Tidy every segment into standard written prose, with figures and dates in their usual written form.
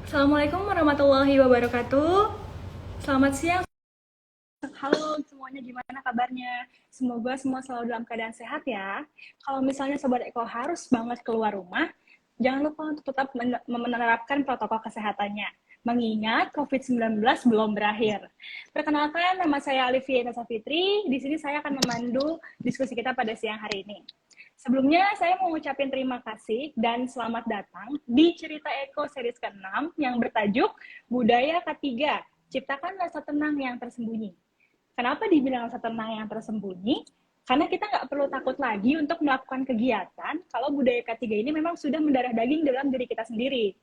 Assalamualaikum warahmatullahi wabarakatuh. Selamat siang. Halo semuanya, gimana kabarnya? Semoga semua selalu dalam keadaan sehat ya. Kalau misalnya Sobat Eko harus banget keluar rumah, jangan lupa untuk tetap menerapkan protokol kesehatannya. Mengingat COVID-19 belum berakhir. Perkenalkan, nama saya Alivia Nasa Fitri. Di sini saya akan memandu diskusi kita pada siang hari ini. Sebelumnya, saya mau ngucapin terima kasih dan selamat datang di Cerita Eko series ke-6 yang bertajuk Budaya K3, Ciptakan Rasa Tenang yang Tersembunyi. Kenapa dibilang rasa tenang yang tersembunyi? Karena kita nggak perlu takut lagi untuk melakukan kegiatan kalau budaya K3 ini memang sudah mendarah daging dalam diri kita sendiri.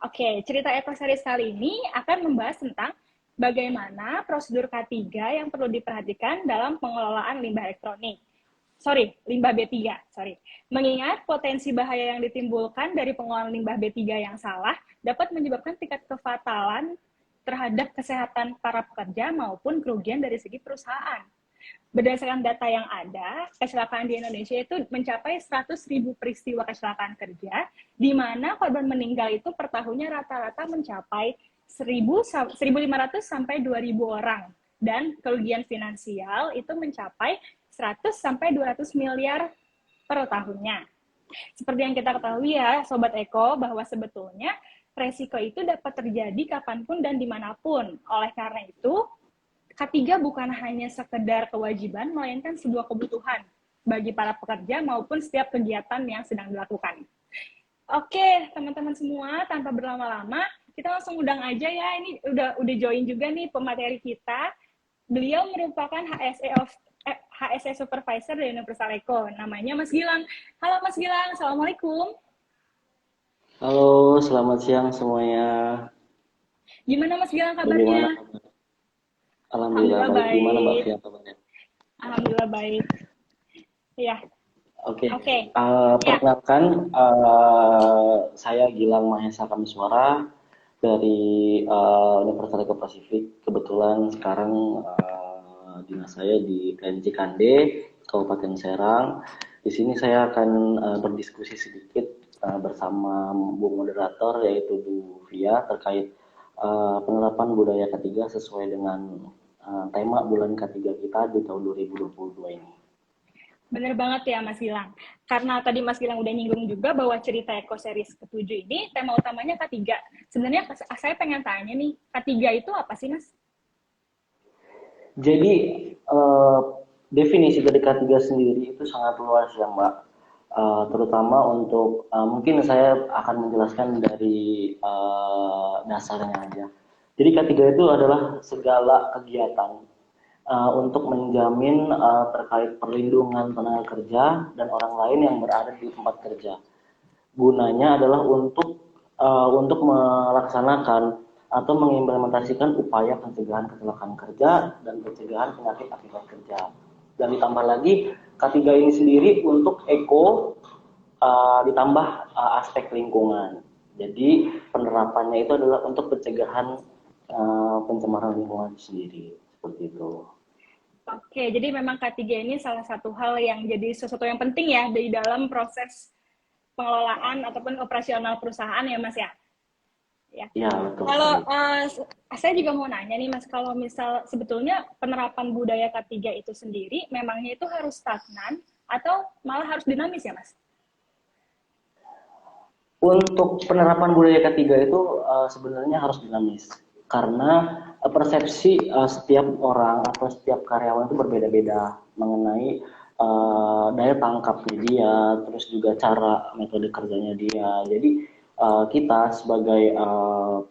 Oke, cerita Eko series kali ini akan membahas tentang bagaimana prosedur K3 yang perlu diperhatikan dalam pengelolaan limbah elektronik. Limbah B3, Mengingat potensi bahaya yang ditimbulkan dari pengelolaan limbah B3 yang salah dapat menyebabkan tingkat kefatalan terhadap kesehatan para pekerja maupun kerugian dari segi perusahaan. Berdasarkan data yang ada, kecelakaan di Indonesia itu mencapai 100.000 peristiwa kecelakaan kerja, di mana korban meninggal itu per tahunnya rata-rata mencapai 1.500 sampai 2.000 orang. Dan kerugian finansial itu mencapai 100 sampai 200 miliar per tahunnya. Seperti yang kita ketahui ya, Sobat Eko, bahwa sebetulnya resiko itu dapat terjadi kapanpun dan dimanapun. Oleh karena itu, K3 bukan hanya sekedar kewajiban, melainkan sebuah kebutuhan bagi para pekerja maupun setiap kegiatan yang sedang dilakukan. Oke, teman-teman semua, tanpa berlama-lama, kita langsung undang aja ya. Ini udah join juga nih pemateri kita. Beliau merupakan HSE Supervisor dari Universal Eko. Namanya Mas Gilang. Halo Mas Gilang, Assalamualaikum. Halo, selamat siang semuanya. Gimana Mas Gilang Bagaimana kabarnya? kabar? Alhamdulillah Alhamdulillah baik. Gimana Mbak baik. Fia kabarnya? Alhamdulillah baik. Ya, Oke, oke. Ya, perkenalkan saya Gilang Mahesa Kamiswara dari Universitas Eko Pasifik. Kebetulan sekarang dinas saya di TNJ Kande, Kabupaten Serang. Di sini saya akan berdiskusi sedikit bersama Bu Moderator yaitu Bu Fia terkait penerapan budaya ketiga sesuai dengan tema bulan ketiga kita di tahun 2022 ini. bener banget ya Mas Gilang. Karena tadi Mas Gilang udah nyinggung juga bahwa cerita Eko series ke-7 ini tema utamanya K3. Sebenarnya saya pengen tanya nih, K3 itu apa sih Mas? Jadi eh, definisi dari K3 sendiri itu sangat luas ya Mbak. Terutama untuk mungkin saya akan menjelaskan dari dasarnya aja. Jadi K3 itu adalah segala kegiatan untuk menjamin terkait perlindungan tenaga kerja dan orang lain yang berada di tempat kerja. Gunanya adalah untuk melaksanakan atau mengimplementasikan upaya pencegahan kecelakaan kerja dan pencegahan penyakit akibat kerja. Dan ditambah lagi K3 ini sendiri untuk eko ditambah aspek lingkungan. Jadi penerapannya itu adalah untuk pencegahan pencemaran lingkungan sendiri seperti itu. Oke, jadi memang K3 ini salah satu hal yang jadi sesuatu yang penting ya di dalam proses pengelolaan ataupun operasional perusahaan ya Mas ya. Ya. Ya betul Kalau sekali. saya juga mau nanya nih Mas, kalau misal sebetulnya penerapan budaya K3 itu sendiri memangnya itu harus stagnan atau malah harus dinamis ya Mas? Untuk penerapan budaya ketiga itu sebenarnya harus dinamis karena persepsi setiap orang atau setiap karyawan itu berbeda-beda mengenai daya tangkapnya dia, terus juga cara metode kerjanya dia. Jadi kita sebagai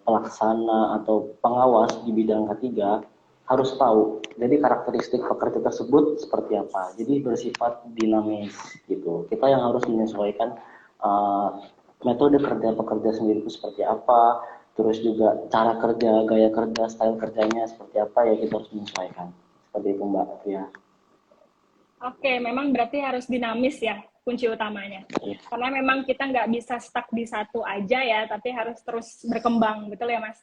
pelaksana atau pengawas di bidang ketiga harus tahu. Jadi karakteristik pekerja tersebut seperti apa. Jadi bersifat dinamis gitu. Kita yang harus menyesuaikan uh, metode kerja pekerja sendiri itu seperti apa, terus juga cara kerja, gaya kerja, style kerjanya seperti apa ya kita harus menyesuaikan. Seperti itu Mbak ya. Oke, memang berarti harus dinamis ya kunci utamanya. Iya, Karena memang kita nggak bisa stuck di satu aja ya, tapi harus terus berkembang, betul ya Mas?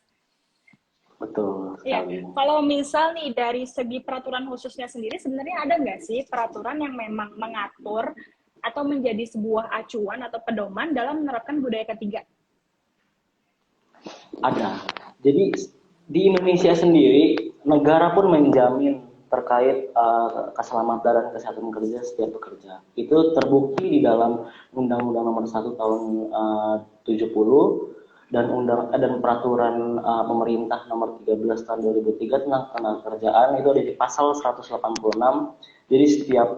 betul Iya, sekali. kalau misal nih dari segi peraturan khususnya sendiri, sebenarnya ada nggak sih peraturan yang memang mengatur atau menjadi sebuah acuan atau pedoman dalam menerapkan budaya ketiga? Ada. Jadi di Indonesia sendiri negara pun menjamin terkait keselamatan dan kesehatan kerja setiap pekerja. Itu terbukti di dalam Undang-Undang Nomor 1 Tahun 70 dan peraturan pemerintah Nomor 13 Tahun 2003 tentang tenaga kerjaan, itu ada di pasal 186. Jadi setiap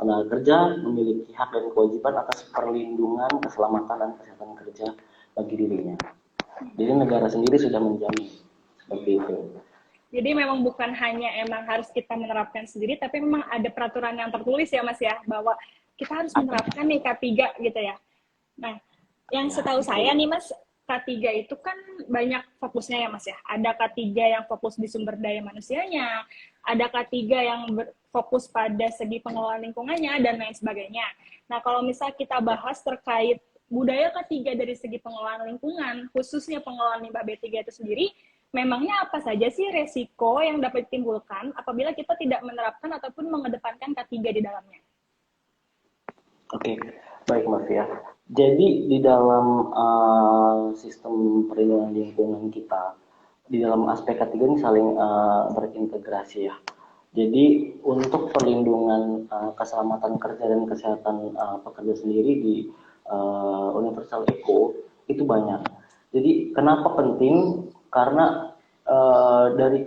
tenaga kerja memiliki hak dan kewajiban atas perlindungan keselamatan dan kesehatan kerja bagi dirinya. Jadi negara sendiri sudah menjamin seperti itu. Jadi memang bukan hanya emang harus kita menerapkan sendiri, tapi memang ada peraturan yang tertulis ya Mas ya, bahwa kita harus menerapkan nih K3 gitu ya. Nah, yang setahu saya nih Mas, K3 itu kan banyak fokusnya ya Mas ya. Ada K3 yang fokus di sumber daya manusianya, ada K3 yang fokus pada segi pengelolaan lingkungannya, dan lain sebagainya. Nah, kalau misal kita bahas terkait budaya K3 dari segi pengelolaan lingkungan, khususnya pengelolaan limbah B3 itu sendiri, memangnya apa saja sih resiko yang dapat ditimbulkan apabila kita tidak menerapkan ataupun mengedepankan K3 di dalamnya? Oke, baik Mas ya. Jadi di dalam sistem perlindungan lingkungan kita, di dalam aspek ketiga ini saling berintegrasi ya. Jadi untuk perlindungan keselamatan kerja dan kesehatan pekerja sendiri di Universal Eco itu banyak. Jadi kenapa penting? Karena dari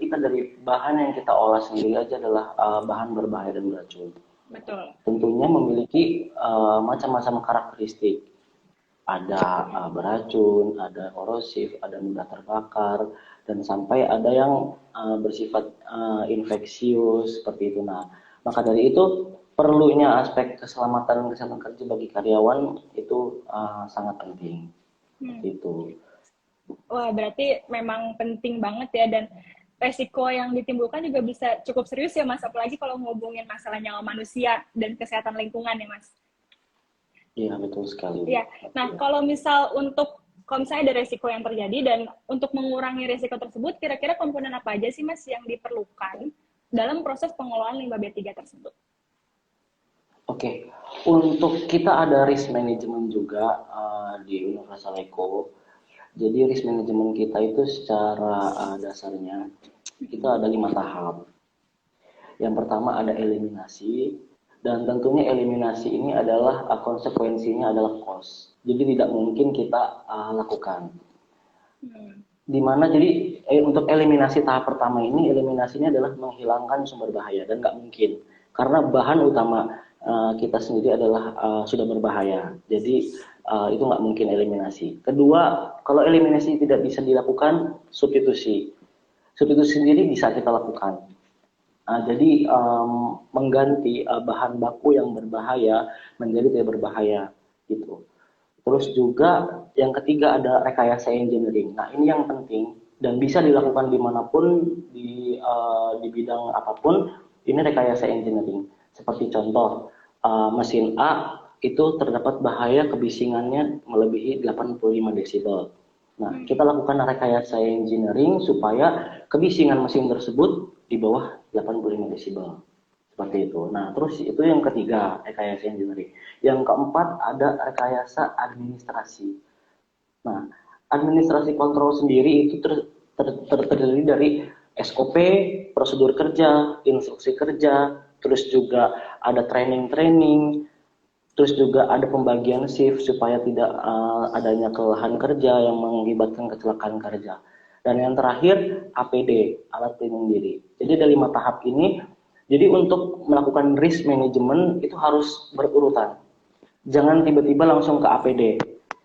bahan yang kita olah sendiri aja adalah bahan berbahaya dan beracun. Betul. Tentunya memiliki macam-macam karakteristik. Ada beracun, ada korosif, ada mudah terbakar, dan sampai ada yang bersifat infeksius seperti itu. Nah, maka dari itu perlunya aspek keselamatan dan kesehatan kerja bagi karyawan itu sangat penting. Seperti itu. Wah, berarti memang penting banget ya, dan resiko yang ditimbulkan juga bisa cukup serius ya Mas, apalagi kalau ngomongin masalah nyawa manusia dan kesehatan lingkungan ya Mas. Iya, betul sekali. Iya. Nah, kalau misalnya ada resiko yang terjadi dan untuk mengurangi resiko tersebut, kira-kira komponen apa aja sih Mas yang diperlukan dalam proses pengelolaan limbah B3 tersebut? Oke, untuk kita ada risk management juga di Universal Eco. Jadi risk management kita itu secara dasarnya kita ada 5 tahap. Yang pertama ada eliminasi, dan tentunya eliminasi ini adalah konsekuensinya adalah cost. Jadi tidak mungkin kita lakukan. Dimana jadi untuk eliminasi tahap pertama ini, eliminasinya adalah menghilangkan sumber bahaya, dan nggak mungkin karena bahan utama kita sendiri adalah sudah berbahaya. Jadi itu nggak mungkin eliminasi. Kedua, kalau eliminasi tidak bisa dilakukan, substitusi. Substitusi sendiri bisa kita lakukan. Jadi mengganti bahan baku yang berbahaya menjadi tidak berbahaya gitu. Terus juga yang ketiga ada rekayasa engineering. Nah ini yang penting dan bisa dilakukan dimanapun di bidang apapun. Ini rekayasa engineering. Seperti contoh mesin A itu terdapat bahaya kebisingannya melebihi 85 desibel. Nah, kita lakukan rekayasa engineering supaya kebisingan mesin tersebut di bawah 85 desibel. Seperti itu. Nah, terus itu yang ketiga, rekayasa engineering. Yang keempat ada rekayasa administrasi. Nah, administrasi kontrol sendiri itu terdiri dari SOP, prosedur kerja, instruksi kerja, terus juga ada training-training, terus juga ada pembagian shift supaya tidak adanya kelelahan kerja yang mengakibatkan kecelakaan kerja. Dan yang terakhir APD, alat pelindung diri. Jadi ada 5 tahap ini. Jadi untuk melakukan risk management itu harus berurutan. Jangan tiba-tiba langsung ke APD.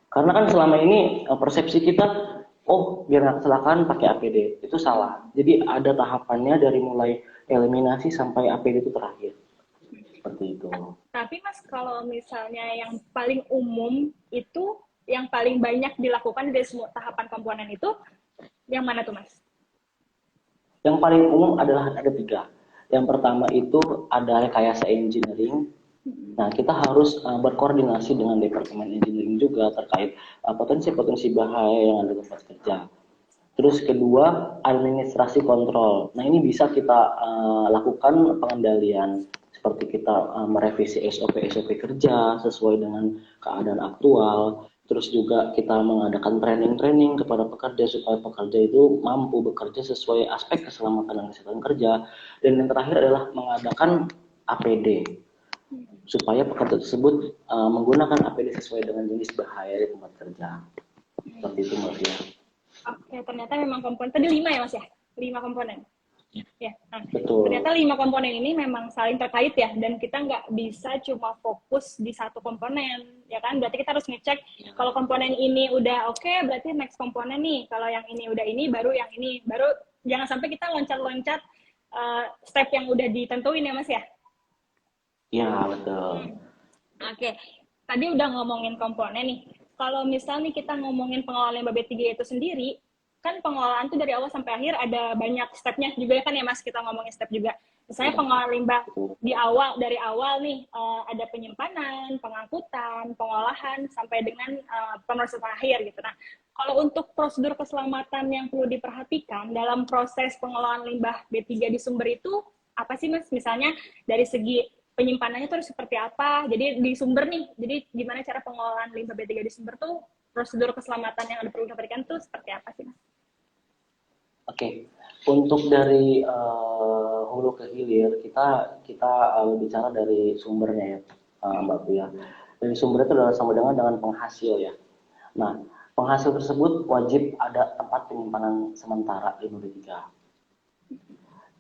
Karena kan selama ini persepsi kita, oh biar nggak kecelakaan pakai APD. Itu salah. Jadi ada tahapannya dari mulai eliminasi sampai APD itu terakhir. Seperti itu. Tapi Mas, kalau misalnya yang paling umum itu, yang paling banyak dilakukan dari semua tahapan komponen itu, yang mana tuh Mas? Yang paling umum adalah ada 3. Yang pertama itu ada rekayasa engineering. Nah, kita harus berkoordinasi dengan Departemen Engineering juga terkait potensi-potensi bahaya yang ada di tempat kerja. Terus kedua, administrasi kontrol. Nah, ini bisa kita lakukan pengendalian seperti kita merevisi SOP-SOP kerja sesuai dengan keadaan aktual. Terus juga kita mengadakan training-training kepada pekerja supaya pekerja itu mampu bekerja sesuai aspek keselamatan dan kesehatan kerja. Dan yang terakhir adalah mengadakan APD supaya pekerja tersebut menggunakan APD sesuai dengan jenis bahaya di tempat kerja. Seperti itu, Mbak Fia. Oke, ternyata memang komponen tadi 5 ya Mas ya, 5 komponen. Ya, nah, Betul. ternyata 5 komponen ini memang saling terkait ya, dan kita nggak bisa cuma fokus di satu komponen, ya kan? Berarti kita harus ngecek kalau komponen ini udah oke, berarti next komponen nih. Kalau yang ini udah ini, baru yang ini. Baru jangan sampai kita loncat-loncat step yang udah ditentuin ya Mas ya? Ya, betul. Oke, tadi udah ngomongin komponen nih. Kalau misalnya kita ngomongin pengelolaan limbah B3 itu sendiri, kan pengelolaan tuh dari awal sampai akhir ada banyak stepnya juga kan ya Mas, kita ngomongin step juga. Misalnya pengelolaan limbah di awal, dari awal nih ada penyimpanan, pengangkutan, pengolahan, sampai dengan pemrosesan akhir gitu. Nah, kalau untuk prosedur keselamatan yang perlu diperhatikan dalam proses pengelolaan limbah B3 di sumber itu, apa sih Mas? Misalnya dari segi penyimpanannya itu harus seperti apa. Jadi di sumber nih, jadi gimana cara pengelolaan limbah B3 di sumber tuh, prosedur keselamatan yang perlu diperhatikan tuh seperti apa sih Mas? Oke, untuk dari hulu ke hilir kita bicara dari sumbernya ya, Mbak Pia. Dari sumber itu adalah sama dengan penghasil ya. Nah, penghasil tersebut wajib ada tempat penyimpanan sementara limbah B3.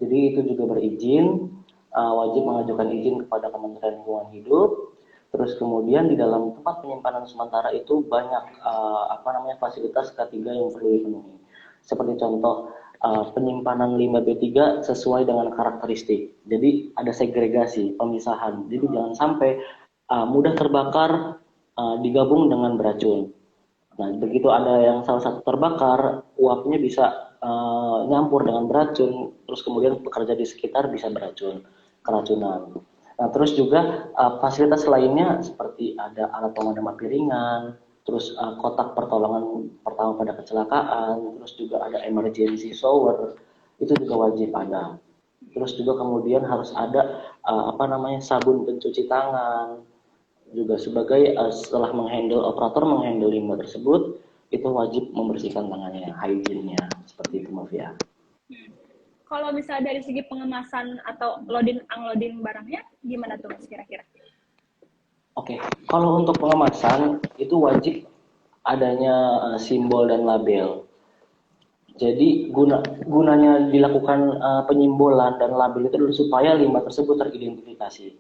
Jadi itu juga berizin, wajib mengajukan izin kepada Kementerian Lingkungan Hidup. Terus kemudian di dalam tempat penyimpanan sementara itu banyak fasilitas ketiga yang perlu dipenuhi. Seperti contoh penyimpanan limbah B3 sesuai dengan karakteristik. Jadi ada segregasi, pemisahan. Jadi jangan sampai mudah terbakar digabung dengan beracun. Nah, begitu ada yang salah satu terbakar, uapnya bisa nyampur dengan beracun, terus kemudian pekerja di sekitar bisa keracunan. Nah, terus juga fasilitas lainnya seperti ada alat pemadam api ringan, terus kotak pertolongan pertama pada kecelakaan, terus juga ada emergency shower, itu juga wajib ada. Terus juga kemudian harus ada sabun pencuci tangan, juga sebagai setelah operator menghandle limbah tersebut, itu wajib membersihkan tangannya, hygiene-nya, seperti itu Mafia. Kalau misalnya dari segi pengemasan atau loading unloading barangnya, gimana tuh Mas kira-kira? Oke, kalau untuk pengemasan itu wajib adanya simbol dan label. Jadi gunanya dilakukan penyimbolan dan label itu adalah supaya limbah tersebut teridentifikasi.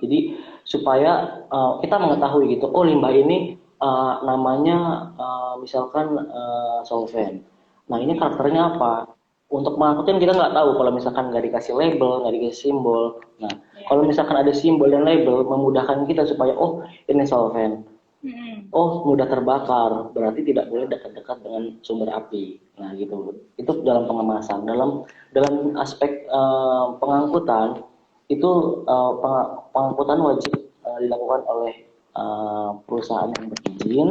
Jadi supaya kita mengetahui gitu, oh limbah ini namanya misalkan solvent. Nah ini karakternya apa? Untuk mengangkutnya kita nggak tahu kalau misalkan nggak dikasih label, nggak dikasih simbol. Nah kalau misalkan ada simbol dan label memudahkan kita supaya oh ini solvent. Oh mudah terbakar, berarti tidak boleh dekat-dekat dengan sumber api. Nah gitu. Itu dalam pengemasan. Dalam aspek pengangkutan itu pengangkutan wajib dilakukan oleh perusahaan yang berizin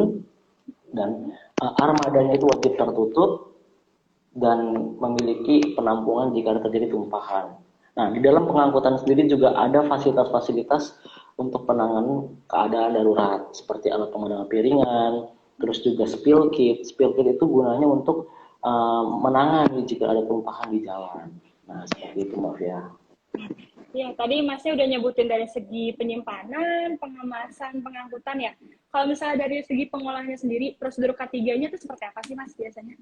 dan armadanya itu wajib tertutup dan memiliki penampungan jika terjadi tumpahan. Nah, di dalam pengangkutan sendiri juga ada fasilitas-fasilitas untuk penanganan keadaan darurat seperti alat pemadam api ringan, terus juga spill kit. Spill kit itu gunanya untuk menangani jika ada tumpahan di jalan. Nah, seperti itu Mbak Fia. Ya, tadi Masnya udah nyebutin dari segi penyimpanan, pengemasan, pengangkutan ya. Kalau misalnya dari segi pengolahannya sendiri, prosedur K3-nya itu seperti apa sih Mas biasanya?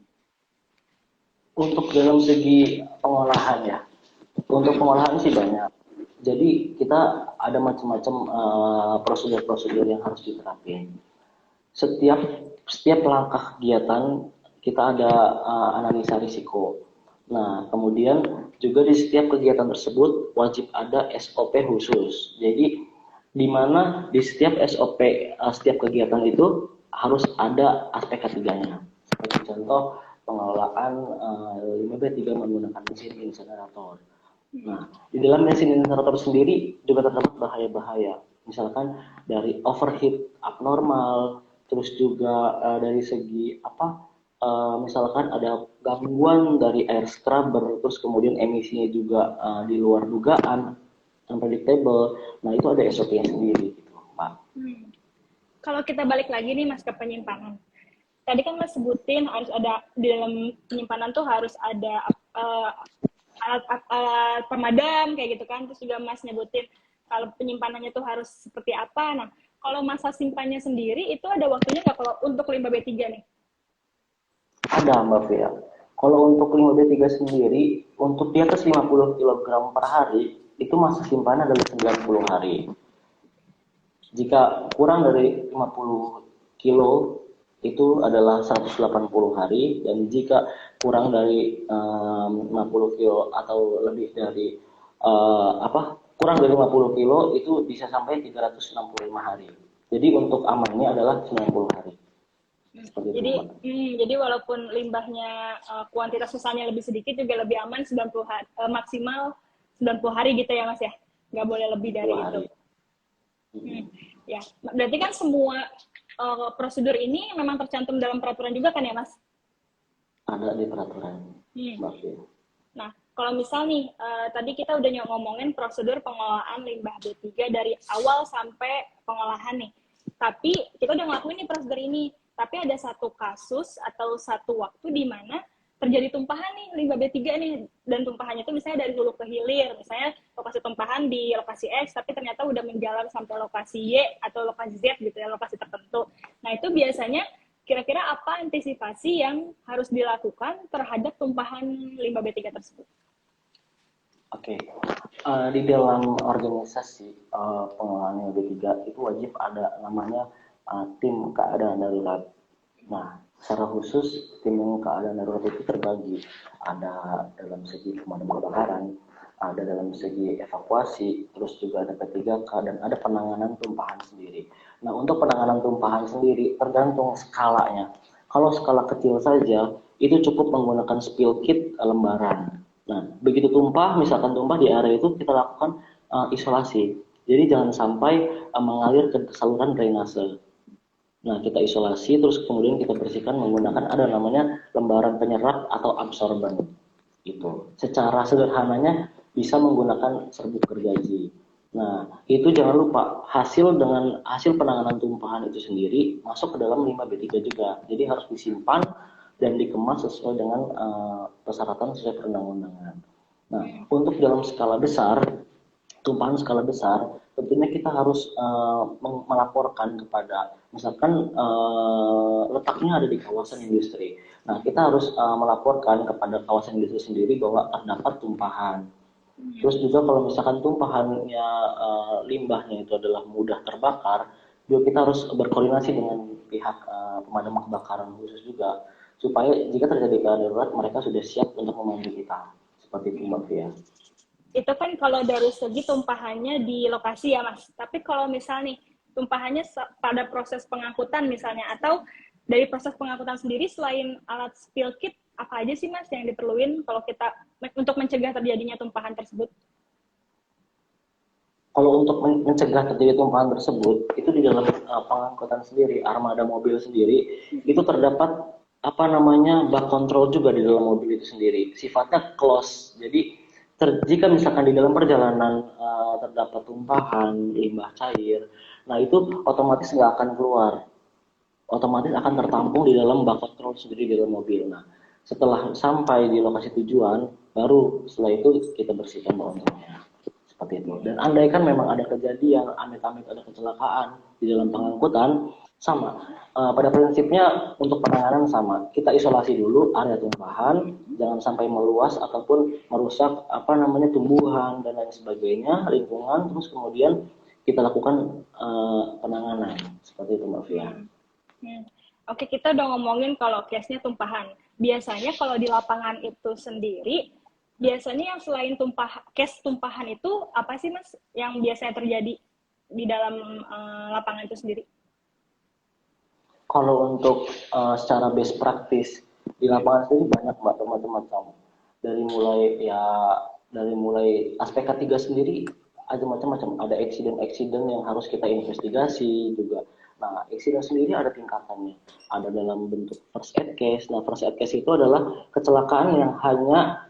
Untuk dalam segi pengolahan ya, untuk pengolahan sih banyak. Jadi kita ada macam-macam prosedur-prosedur yang harus diterapin. Setiap langkah kegiatan kita ada analisa risiko. Nah, kemudian juga di setiap kegiatan tersebut wajib ada SOP khusus. Jadi di mana di setiap SOP setiap kegiatan itu harus ada aspek ketiganya. Seperti contoh pengelolaan limbah B3 menggunakan mesin insinerator. Nah, di dalam mesin insinerator sendiri juga terdapat bahaya-bahaya. Misalkan dari overheat abnormal, terus juga dari segi misalkan ada gangguan dari air scrubber, terus kemudian emisinya juga di luar dugaan, unpredictable. Nah, itu ada SOP-nya sendiri gitu, Pak. kalau kita balik lagi nih Mas ke penyimpanan. Tadi kan Mas sebutin harus ada di dalam penyimpanan tuh harus ada alat pemadam kayak gitu kan. Terus juga Mas nyebutin kalau penyimpanannya tuh harus seperti apa. Nah, kalau masa simpannya sendiri itu ada waktunya nggak kalau untuk limbah B3 nih? Ada Mbak Fia. Kalau untuk limbah B3 sendiri, untuk di atas 50 kg per hari, itu masa simpanan adalah 90 hari. Jika kurang dari 50 kilo, itu adalah 180 hari, dan jika kurang dari 50 kilo atau lebih dari kurang dari 50 kilo, itu bisa sampai 365 hari. Jadi untuk amannya adalah 90 hari. Seperti itu, Jadi, Mbak. jadi walaupun limbahnya kuantitas sisanya lebih sedikit juga lebih aman 90 hari, maksimal 90 hari gitu ya Mas ya. Nggak boleh lebih dari 10 itu. hari. Ya, berarti kan semua prosedur ini memang tercantum dalam peraturan juga kan ya Mas? Ada di peraturan, Hmm. Mbak Fia. Nah, kalau misal nih, tadi kita udah ngomongin prosedur pengelolaan limbah B3 dari awal sampai pengolahan nih. Tapi kita udah ngelakuin nih prosedur ini. Tapi ada satu kasus atau satu waktu di mana terjadi tumpahan nih limbah B3 nih. Dan tumpahannya itu misalnya dari hulu ke hilir. Misalnya lokasi tumpahan di lokasi X, tapi ternyata udah menjalar sampai lokasi Y atau lokasi Z gitu ya, lokasi tertentu. Nah, itu biasanya kira-kira apa antisipasi yang harus dilakukan terhadap tumpahan limbah B3 tersebut? Oke, di dalam organisasi pengelolaan B3 itu wajib ada namanya tim keadaan darurat. Nah, secara khusus tim keadaan darurat itu terbagi. Ada dalam segi pemadam kebakaran, ada dalam segi evakuasi, terus juga ada P3K, dan ada penanganan tumpahan sendiri. Nah, untuk penanganan tumpahan sendiri tergantung skalanya. Kalau skala kecil saja, itu cukup menggunakan spill kit lembaran. Nah, begitu tumpah, misalkan tumpah di area itu, kita lakukan isolasi. Jadi jangan sampai mengalir ke saluran drainase. Nah, kita isolasi, terus kemudian kita bersihkan menggunakan ada namanya lembaran penyerap atau absorben. Itu. Secara sederhananya bisa menggunakan serbuk gergaji. Nah, itu jangan lupa hasil penanganan tumpahan itu sendiri masuk ke dalam limbah B3 juga. Jadi harus disimpan dan dikemas sesuai dengan persyaratan sesuai perundang-undangan. Nah, untuk dalam skala besar, tumpahan skala besar, tentunya kita harus melaporkan kepada, misalkan letaknya ada di kawasan industri. Nah, kita harus melaporkan kepada kawasan industri sendiri bahwa terdapat tumpahan. Terus juga kalau misalkan tumpahannya limbahnya itu adalah mudah terbakar, juga kita harus berkoordinasi dengan pihak pemadam kebakaran khusus juga, supaya jika terjadi keadaan darurat mereka sudah siap untuk membantu kita. Seperti itu Mbak Fia. Itu kan kalau dari segi tumpahannya di lokasi ya Mas. Tapi kalau misal nih tumpahannya pada proses pengangkutan misalnya, atau dari proses pengangkutan sendiri selain alat spill kit, apa aja sih Mas yang diperluin kalau kita untuk mencegah terjadinya tumpahan tersebut? Kalau untuk mencegah terjadi tumpahan tersebut, itu di dalam pengangkutan sendiri, armada mobil sendiri, itu terdapat apa namanya bak kontrol juga di dalam mobil itu sendiri. Sifatnya close. Jadi jika misalkan di dalam perjalanan terdapat tumpahan limbah cair, nah itu otomatis nggak akan keluar. Otomatis akan tertampung di dalam bak kontrol sendiri di dalam mobil. Nah, setelah sampai di lokasi tujuan, baru setelah itu kita bersihkan bak kontrolnya. Seperti itu. Dan andaikan memang ada kejadian, amit-amit ada kecelakaan di dalam pengangkutan, sama. Pada prinsipnya untuk penanganan sama. Kita isolasi dulu area tumpahan, jangan sampai meluas ataupun merusak tumbuhan dan lain sebagainya, lingkungan, terus kemudian kita lakukan penanganan. Seperti itu Mbak Fia. Oke, kita udah ngomongin kalau case-nya tumpahan. Biasanya kalau di lapangan itu sendiri, biasanya yang selain case tumpahan itu apa sih Mas yang biasanya terjadi di dalam lapangan itu sendiri? Kalau untuk secara best practice di lapangan sendiri banyak Mbak, macam-macam. Dari mulai aspek ketiga sendiri ada macam-macam. Ada eksiden yang harus kita investigasi juga. Nah, eksiden sendiri ada tingkatannya. Ada dalam bentuk first aid case. Nah, first aid case itu adalah kecelakaan yang hanya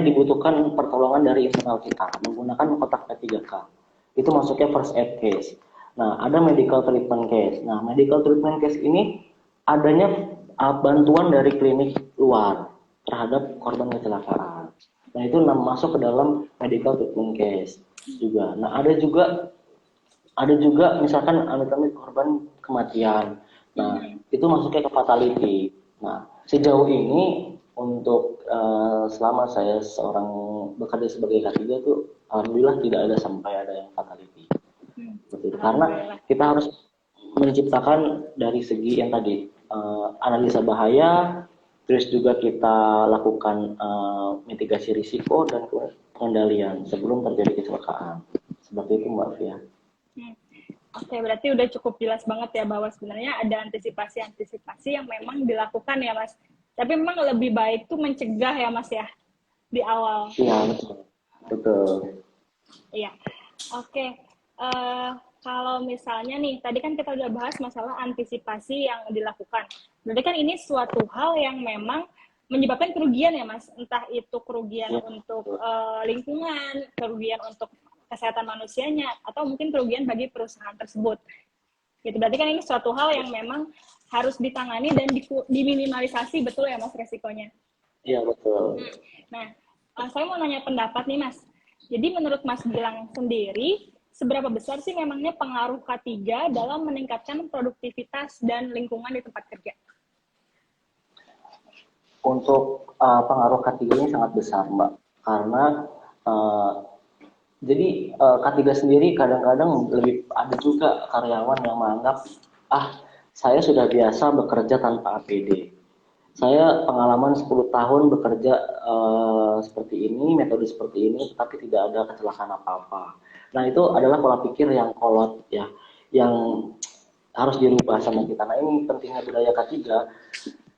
dibutuhkan pertolongan dari internal kita menggunakan kotak P3K. Itu masuknya first aid case. Nah, ada medical treatment case. Nah, medical treatment case ini adanya bantuan dari klinik luar terhadap korban kecelakaan. Nah, itu masuk ke dalam medical treatment case juga. Nah, ada juga misalkan amit-amit korban kematian. Nah, itu masuknya ke fatality. Nah, sejauh ini untuk selama saya seorang bekerja sebagai K3 tuh alhamdulillah tidak ada sampai ada yang fatality. Seperti itu. Karena kita harus menciptakan dari segi yang tadi analisa bahaya, terus juga kita lakukan mitigasi risiko dan pengendalian sebelum terjadi kecelakaan. Seperti itu Mbak Fia. Oke, berarti udah cukup jelas banget ya bahwa sebenarnya ada antisipasi-antisipasi yang memang dilakukan ya Mas. Tapi memang lebih baik tuh mencegah ya Mas ya di awal. Iya, betul. Betul. Iya. Oke. Kalau misalnya nih, tadi kan kita udah bahas masalah antisipasi yang dilakukan. Berarti kan ini suatu hal yang memang menyebabkan kerugian ya Mas. Entah itu kerugian untuk lingkungan, kerugian untuk kesehatan manusianya, atau mungkin kerugian bagi perusahaan tersebut. Gitu. Berarti kan ini suatu hal yang memang harus ditangani dan diminimalisasi, betul ya Mas resikonya? Iya, betul. Nah, saya mau nanya pendapat nih Mas. Jadi menurut Mas Gilang sendiri, seberapa besar sih memangnya pengaruh K3 dalam meningkatkan produktivitas dan lingkungan di tempat kerja? Untuk pengaruh K3 ini sangat besar, Mbak. Karena jadi K3 sendiri kadang-kadang lebih ada juga karyawan yang menganggap, saya sudah biasa bekerja tanpa APD. Saya pengalaman 10 tahun bekerja seperti ini, metode seperti ini, tapi tidak ada kecelakaan apa-apa. Nah, itu adalah pola pikir yang kolot ya, yang harus dirubah sama kita. Nah, ini pentingnya budaya K3.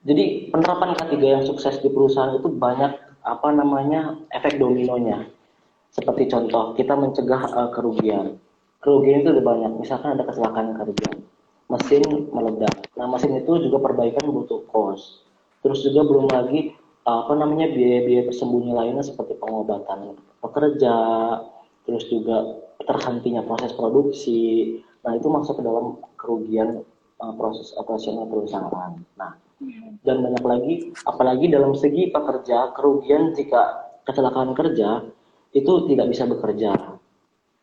Jadi penerapan K3 yang sukses di perusahaan itu banyak efek dominonya. Seperti contoh, kita mencegah kerugian. Kerugian itu ada banyak, misalkan ada kecelakaan kerja, mesin meledak. Nah, mesin itu juga perbaikan butuh cost. Terus juga belum lagi biaya-biaya tersembunyi lainnya seperti pengobatan pekerja, terus juga terhentinya proses produksi. Nah, itu masuk ke dalam kerugian proses operasional perusahaan. Nah, dan banyak lagi, apalagi dalam segi pekerja, kerugian jika kecelakaan kerja itu tidak bisa bekerja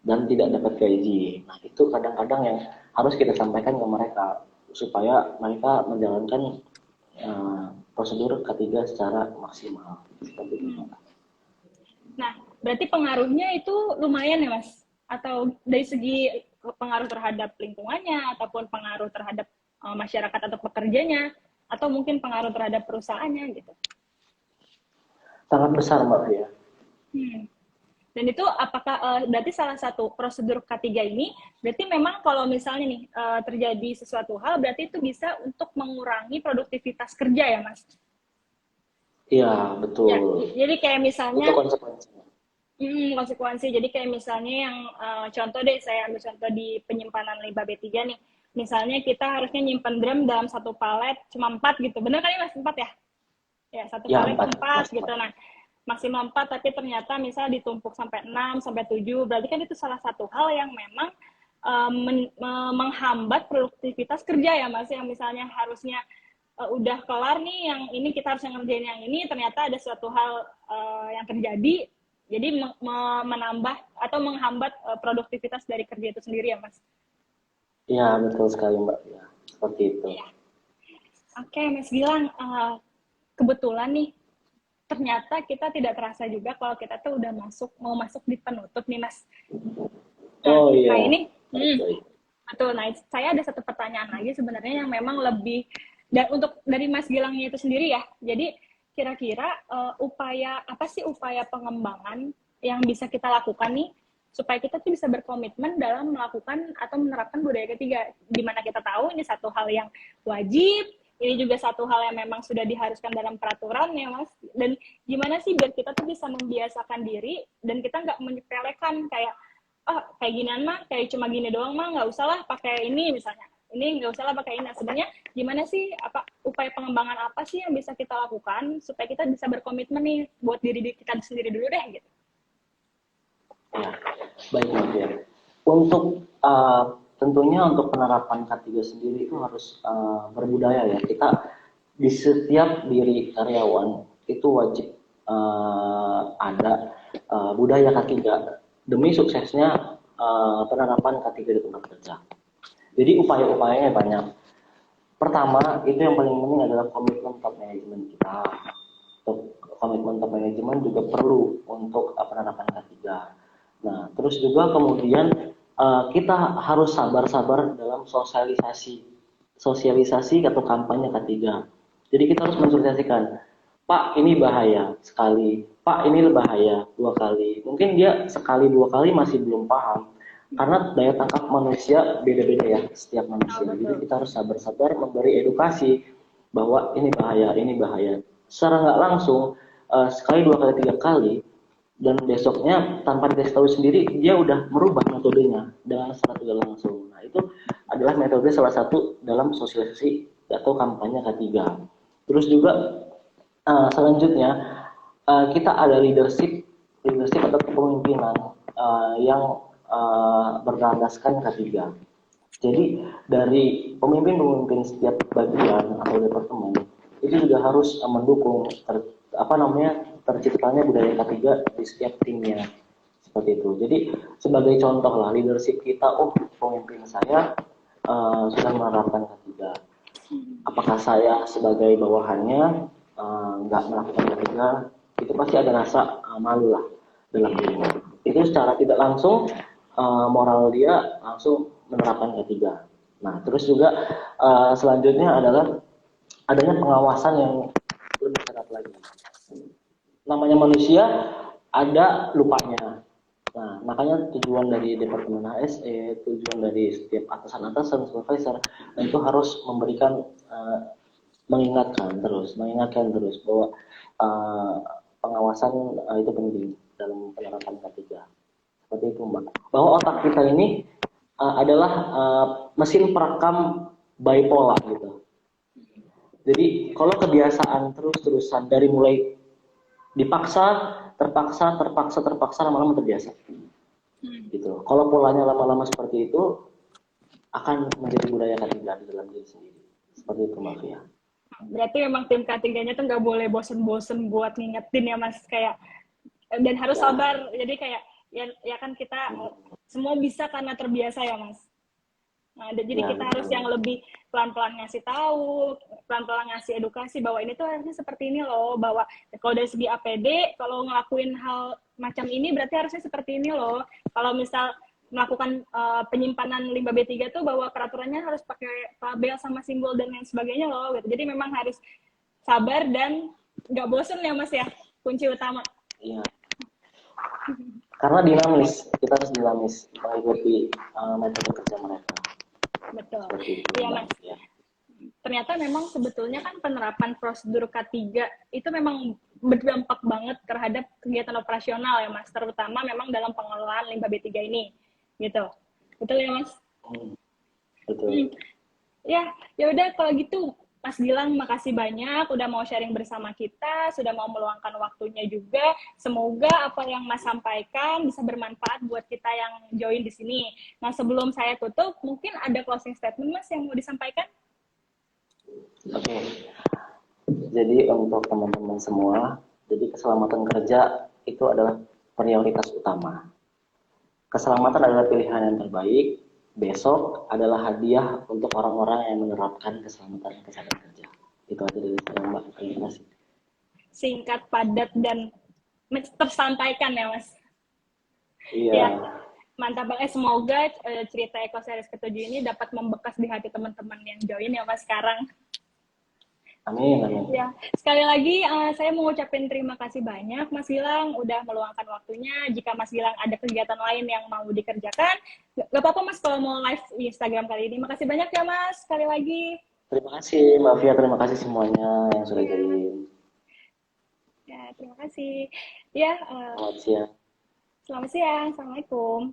dan tidak dapat gaji. Nah, itu kadang-kadang yang harus kita sampaikan ke mereka supaya mereka menjalankan prosedur K3 secara maksimal. Seperti itu. Nah, berarti pengaruhnya itu lumayan ya Mas? Atau dari segi pengaruh terhadap lingkungannya, ataupun pengaruh terhadap masyarakat atau pekerjanya, atau mungkin pengaruh terhadap perusahaannya gitu? Sangat besar Mbak Fia. Dan itu apakah berarti salah satu prosedur K3 ini berarti memang kalau misalnya nih terjadi sesuatu hal berarti itu bisa untuk mengurangi produktivitas kerja ya Mas? Iya, betul. Ya, jadi kayak misalnya itu konsekuensinya. Konsekuensi. Jadi kayak misalnya yang contoh deh, saya ambil contoh di penyimpanan limbah B3 nih. Misalnya kita harusnya nyimpen drum dalam satu palet cuma 4 gitu. Bener kan ya Mas, 4 ya? Ya, satu palet 4 gitu. Nah, maksimal 4 tapi ternyata misal ditumpuk sampai 6 sampai 7, berarti kan itu salah satu hal yang memang menghambat produktivitas kerja ya Mas, yang misalnya harusnya udah kelar nih yang ini, kita harus ngerjain yang ini, ternyata ada suatu hal yang terjadi, jadi menambah atau menghambat produktivitas dari kerja itu sendiri ya Mas. Iya, betul sekali Mbak. Ya, seperti itu. Ya. Oke, Mas Gilang, kebetulan nih ternyata kita tidak terasa juga kalau kita tuh udah mau masuk di penutup nih Mas. Oh iya. Nah ini, betul. Nah saya ada satu pertanyaan lagi sebenarnya yang memang lebih untuk dari Mas Gilangnya itu sendiri ya. Jadi kira-kira upaya pengembangan yang bisa kita lakukan nih supaya kita tuh bisa berkomitmen dalam melakukan atau menerapkan budaya ketiga, di mana kita tahu ini satu hal yang wajib. Ini juga satu hal yang memang sudah diharuskan dalam peraturan ya Mas. Dan gimana sih biar kita tuh bisa membiasakan diri dan kita nggak menyepelekan kayak kayak ginian mah, kayak cuma gini doang mah nggak usah lah pakai ini misalnya. Ini nggak usah lah pakai ini. Nah, sebenarnya gimana sih upaya pengembangan apa sih yang bisa kita lakukan supaya kita bisa berkomitmen nih buat diri kita sendiri dulu deh gitu. Ya, baik Mbak. Untuk tentunya untuk penerapan K3 sendiri itu harus berbudaya ya. Kita di setiap diri karyawan itu wajib ada budaya K3 demi suksesnya penerapan K3 di tempat kerja. Jadi upaya-upayanya banyak. Pertama, itu yang paling penting adalah komitmen top manajemen kita. Komitmen top manajemen juga perlu untuk penerapan K3. Nah, terus juga kemudian kita harus sabar-sabar dalam sosialisasi atau kampanye K3. Jadi kita harus mensosialisasikan, Pak ini bahaya sekali, Pak ini bahaya 2 kali. Mungkin dia sekali 2 kali masih belum paham, karena daya tangkap manusia beda-beda ya setiap manusia. Jadi kita harus sabar-sabar memberi edukasi bahwa ini bahaya, ini bahaya. Secara nggak langsung sekali, 2 kali, 3 kali, dan besoknya tanpa dikasih tahu sendiri dia udah merubah metodenya dengan secara tidak langsung. Nah itu adalah metode salah satu dalam sosialisasi atau kampanye K3. Terus juga selanjutnya kita ada leadership atau kepemimpinan yang berlandaskan K3. Jadi dari pemimpin-pemimpin setiap bagian atau departemen itu juga harus mendukung terciptanya budaya K3 di setiap timnya seperti itu. Jadi sebagai contoh lah leadership kita, pemimpin saya sudah menerapkan K3. Apakah saya sebagai bawahannya nggak melakukan K3, itu pasti ada rasa malu lah dalam dirinya. Itu secara tidak langsung moral dia langsung menerapkan K3. Nah, terus juga selanjutnya adalah adanya pengawasan yang lebih ketat lagi. Namanya manusia ada lupanya. Nah, makanya tujuan dari Departemen HSE, tujuan dari setiap atasan-atasan, supervisor, itu harus memberikan mengingatkan terus bahwa pengawasan itu penting dalam penerapan K3. Seperti itu, Mbak. Bahwa otak kita ini adalah mesin perekam bipolar gitu. Jadi kalau kebiasaan terus-terusan dari mulai dipaksa, terpaksa, lama-lama terbiasa. Gitu. Kalau polanya lama-lama seperti itu, akan menjadi budaya K3 di dalam diri sendiri. Seperti itu, Mbak Fia. Berarti memang tim K3-nya tuh nggak boleh bosen-bosen buat ngingetin ya Mas, kayak dan harus sabar. Jadi kayak ya kan kita semua bisa karena terbiasa ya Mas. Nah, jadi kita harus yang lebih pelan-pelan ngasih tahu, pelan-pelan ngasih edukasi bahwa ini tuh harusnya seperti ini loh, bahwa kalau dari segi APD, kalau ngelakuin hal macam ini berarti harusnya seperti ini loh. Kalau misal melakukan penyimpanan limbah B3 tuh bahwa peraturannya harus pakai tabel sama simbol dan lain sebagainya loh gitu. Jadi memang harus sabar dan nggak bosen ya Mas ya, kunci utama. Iya. Karena kita harus dinamis mengikuti metode kerja mereka. Betul. Iya Mas. Ya. Ternyata memang sebetulnya kan penerapan prosedur K3 itu memang berdampak banget terhadap kegiatan operasional ya Mas, terutama memang dalam pengelolaan limbah B3 ini. Gitu. Betul ya Mas? Betul. Ya udah kalau gitu Mas Gilang, makasih banyak udah mau sharing bersama kita, sudah mau meluangkan waktunya juga. Semoga apa yang Mas sampaikan bisa bermanfaat buat kita yang join di sini. Nah, sebelum saya tutup, mungkin ada closing statement Mas yang mau disampaikan? Oke. Jadi untuk teman-teman semua, jadi keselamatan kerja itu adalah prioritas utama. Keselamatan adalah pilihan yang terbaik. Besok adalah hadiah untuk orang-orang yang menerapkan keselamatan dan kesehatan kerja. Itu aja dari saya, Mbak. Terima kasih. Singkat, padat, dan tersampaikan ya, Mas. Iya. Ya, mantap banget. Semoga cerita Eko Series ke-7 ini dapat membekas di hati teman-teman yang join ya, Mas, sekarang. Amin. Ya, sekali lagi saya mau ucapin terima kasih banyak Mas Gilang udah meluangkan waktunya. Jika Mas Gilang ada kegiatan lain yang mau dikerjakan, gak apa-apa Mas kalau mau live di Instagram kali ini. Makasih banyak ya Mas, sekali lagi. Terima kasih Mbak Fia, terima kasih semuanya yang sudah join. Ya, terima kasih. Ya, selamat siang. Selamat siang, Assalamualaikum.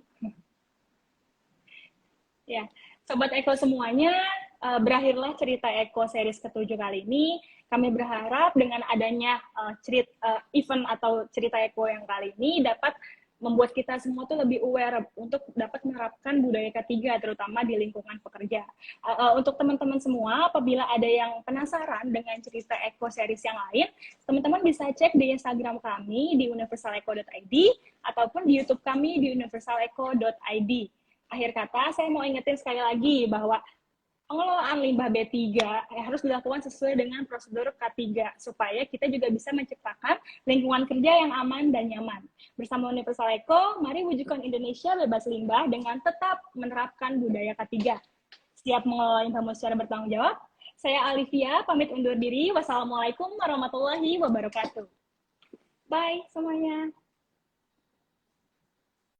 Ya, Sobat Eko semuanya, berakhirlah cerita Eko series ke-7 kali ini. Kami berharap dengan adanya event atau cerita Eko yang kali ini dapat membuat kita semua tuh lebih aware untuk dapat menerapkan budaya ketiga, terutama di lingkungan pekerja. Untuk teman-teman semua, apabila ada yang penasaran dengan cerita Eco Series yang lain, teman-teman bisa cek di Instagram kami di universaleco.id ataupun di YouTube kami di universaleco.id. Akhir kata, saya mau ingetin sekali lagi bahwa pengelolaan limbah B3 harus dilakukan sesuai dengan prosedur K3 supaya kita juga bisa menciptakan lingkungan kerja yang aman dan nyaman. Bersama Universal Eco, mari wujudkan Indonesia bebas limbah dengan tetap menerapkan budaya K3. Siap mengelola limbahmu secara bertanggung jawab? Saya Alivia, pamit undur diri. Wassalamualaikum warahmatullahi wabarakatuh. Bye semuanya.